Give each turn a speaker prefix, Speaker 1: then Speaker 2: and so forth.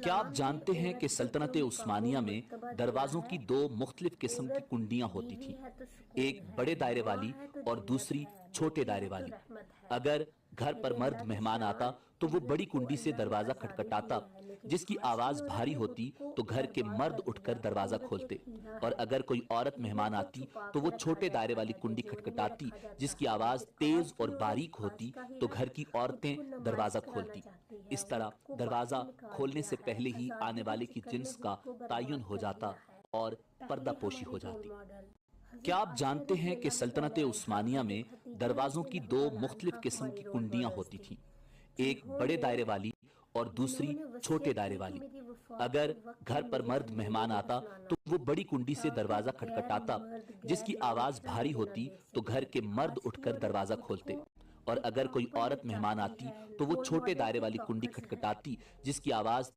Speaker 1: क्या आप जानते हैं कि सल्तनत उस्मानिया में दरवाजों की दो मुख्तलिफ किस्म की कुंडियां होती थीं, एक बड़े दायरे वाली और दूसरी छोटे दायरे वाली। अगर घर पर मर्द मेहमान आता तो वो बड़ी कुंडी से दरवाजा खटखटाता, जिसकी आवाज भारी होती तो घर के मर्द उठकर दरवाजा खोलते, और अगर कोई औरत मेहमान आती तो वो छोटे दायरे वाली कुंडी खटखटाती, जिसकी आवाज तेज और बारीक होती तो घर की औरतें दरवाजा खोलती। इस तरह दरवाजा खोलने से पहले ही आने वाले की जिन्स का तयन हो जाता और पर्दा पोशी हो जाती। क्या आप जानते हैं कि सल्तनत उस्मानिया में दरवाजों की दो मुख्तलिफ किस्म की कुंडियां होती थीं, एक बड़े दायरे वाली और दूसरी छोटे दायरे वाली। अगर घर पर मर्द मेहमान आता तो वो बड़ी कुंडी से दरवाजा खटखटाता, जिसकी आवाज भारी होती तो घर के मर्द उठकर दरवाजा खोलते, और अगर कोई औरत मेहमान आती तो वो छोटे दायरे वाली कुंडी खटखटाती, जिसकी आवाज